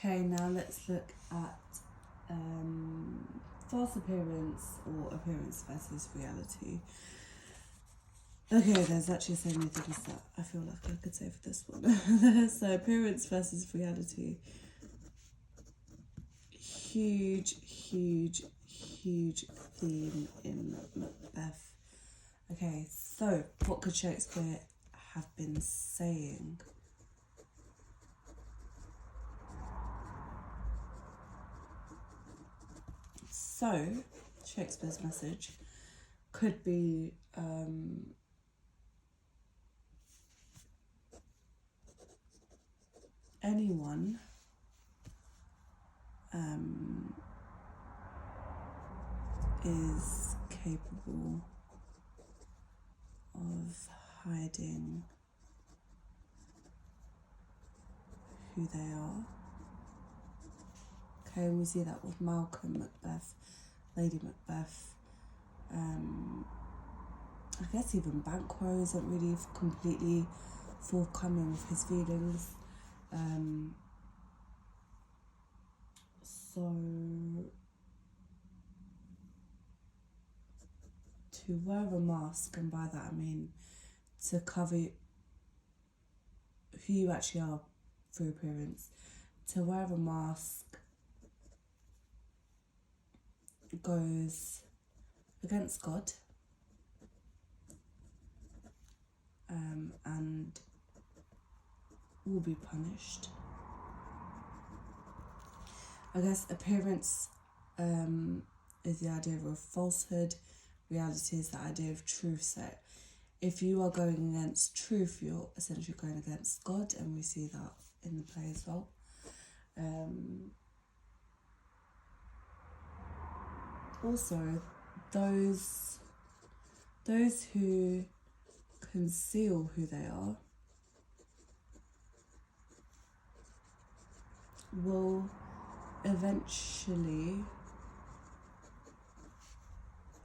Okay, now let's look at false appearance or appearance versus reality. Okay, there's actually so many things that I feel like I could say for this one. So appearance versus reality. Huge theme in Macbeth. Okay, so what could Shakespeare have been saying? So, Shakespeare's message could be anyone is capable of hiding who they are. Okay, and we see that with Malcolm, Macbeth, Lady Macbeth. I guess even Banquo isn't really completely forthcoming with his feelings. So to wear a mask, and by that I mean to cover who you actually are through appearance, to wear a mask goes against God, and will be punished. I guess appearance is the idea of falsehood, reality is the idea of truth. So if you are going against truth, you're essentially going against God, and we see that in the play as well. Also, those who conceal who they are will eventually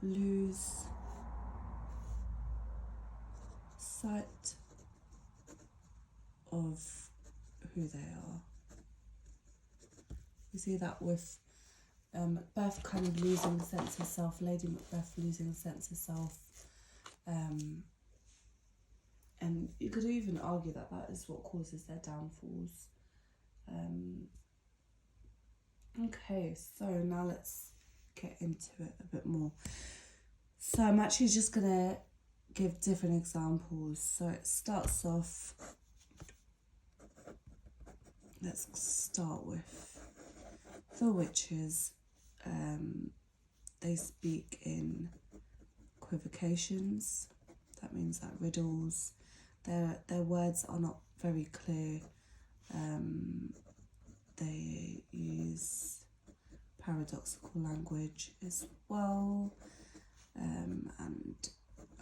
lose sight of who they are. We see that with Macbeth kind of losing sense of self, Lady Macbeth losing sense of self, and you could even argue that that is what causes their downfalls. Okay, so now let's get into it a bit more. So I'm actually just gonna give different examples. So it starts off, let's start with the witches. They speak in equivocations. That means that riddles, their words are not very clear. They use paradoxical language as well. And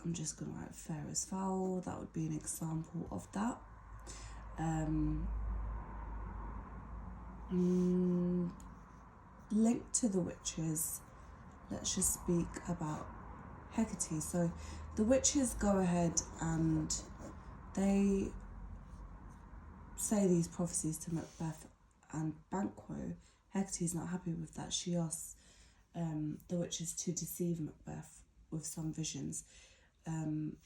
I'm just going to write fair as foul. That would be an example of that. Linked to the witches, let's just speak about Hecate. So the witches go ahead and they say these prophecies to Macbeth and Banquo. Hecate's not happy with that. She asks the witches to deceive Macbeth with some visions, and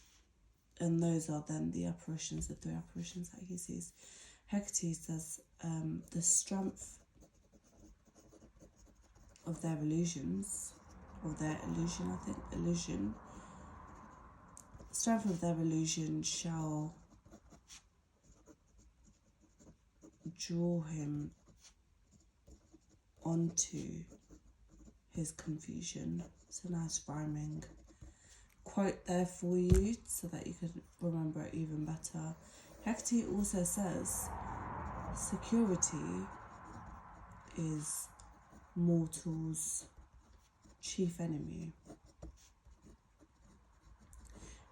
those are then the apparitions, the three apparitions that he sees. Hecate says the strength of their illusions, or their illusion, I think, illusion. The strength of their illusion shall draw him onto his confusion. It's a nice rhyming quote there for you so that you can remember it even better. Hecate also says security is mortal's chief enemy.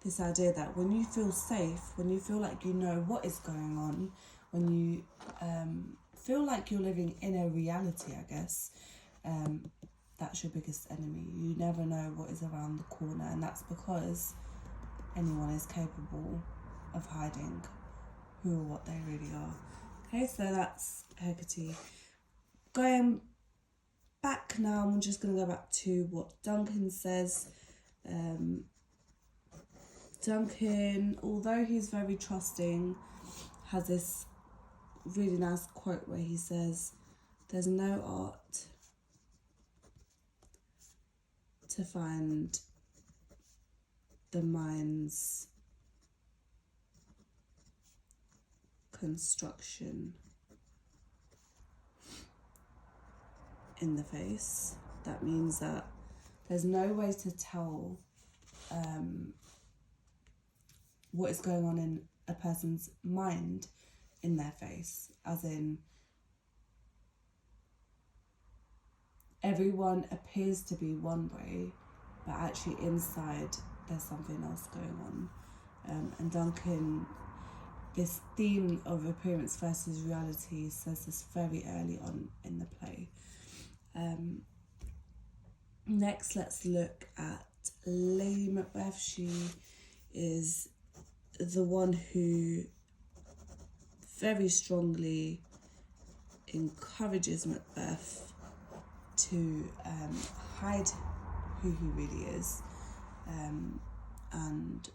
This idea that when you feel safe, when you feel like you know what is going on, when you feel like you're living in a reality, I guess, that's your biggest enemy. You never know what is around the corner, and that's because anyone is capable of hiding who or what they really are. Okay, so that's Hecate. Going back now, I'm just going to go back to what Duncan says. Duncan, although he's very trusting, has this really nice quote where he says, "There's no art to find the mind's construction in the face." That means that there's no way to tell what is going on in a person's mind in their face, as in everyone appears to be one way, but actually inside there's something else going on. And Duncan, this theme of appearance versus reality, says this very early on in the play. Next, let's look at Lady Macbeth. She is the one who very strongly encourages Macbeth to hide who he really is and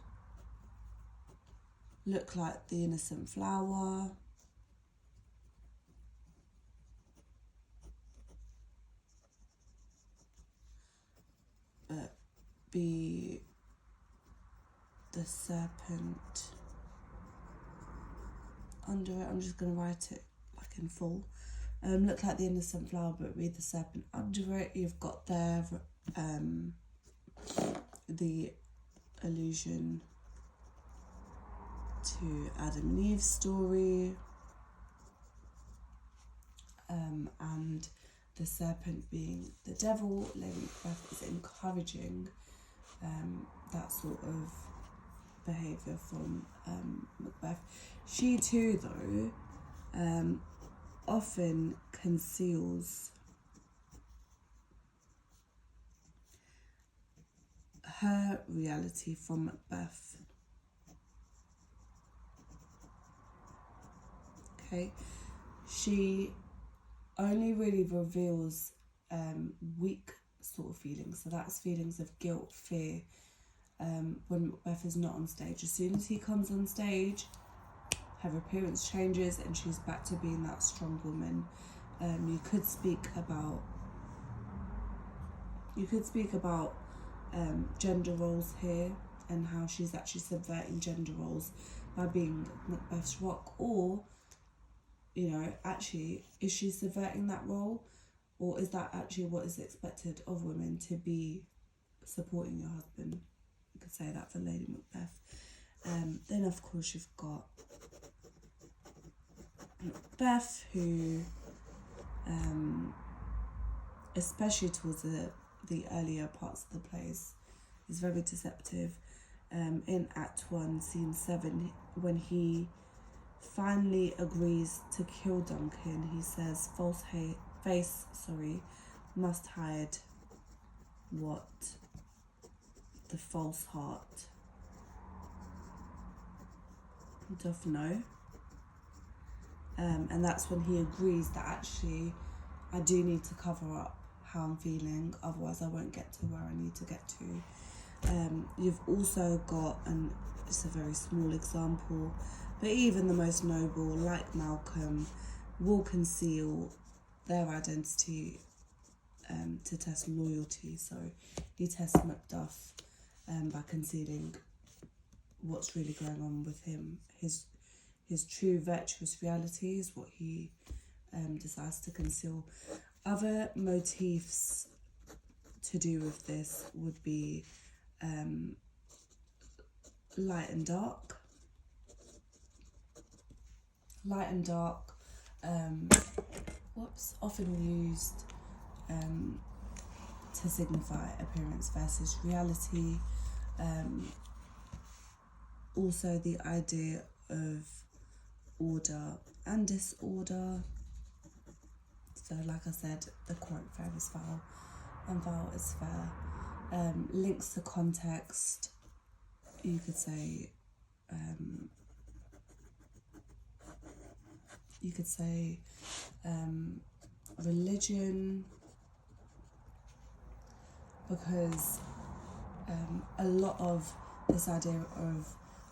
look like the innocent flower. But be the serpent under it. I'm just going to write it like in full. Look like the innocent flower, but read the serpent under it. You've got there the allusion to Adam and Eve's story, and the serpent being the devil. Lady Macbeth is encouraging that sort of behaviour from Macbeth. She too, though, often conceals her reality from Macbeth. Okay, she only really reveals weak sort of feelings. So that's feelings of guilt, fear, when Macbeth is not on stage. As soon as he comes on stage, her appearance changes and she's back to being that strong woman. You could speak about gender roles here, and how she's actually subverting gender roles by being Macbeth's rock. Or, you know, actually, is she subverting that role, or is that actually what is expected of women, to be supporting your husband? You could say that for Lady Macbeth. Then of course you've got Macbeth, who especially towards the earlier parts of the plays is very deceptive. In Act 1, Scene 7, when he finally agrees to kill Duncan, he says face must hide what the false heart doth know. And that's when he agrees that actually I do need to cover up how I'm feeling, otherwise I won't get to where I need to get to. You've also got, and it's a very small example, but even the most noble, like Malcolm, will conceal their identity to test loyalty. So he tests Macduff by concealing what's really going on with him. His true virtuous reality is what he decides to conceal. Other motifs to do with this would be light and dark. Light and dark, often used to signify appearance versus reality. Also the idea of order and disorder. So like I said, the quote, fair is foul and foul is fair. Links to context, you could say religion, because a lot of this idea of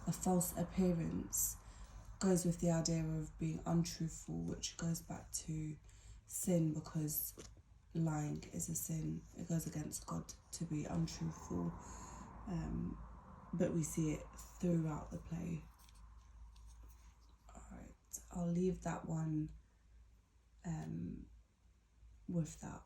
a false appearance goes with the idea of being untruthful, which goes back to sin, because lying is a sin. It goes against God to be untruthful, but we see it throughout the play. Alright, I'll leave that one with that.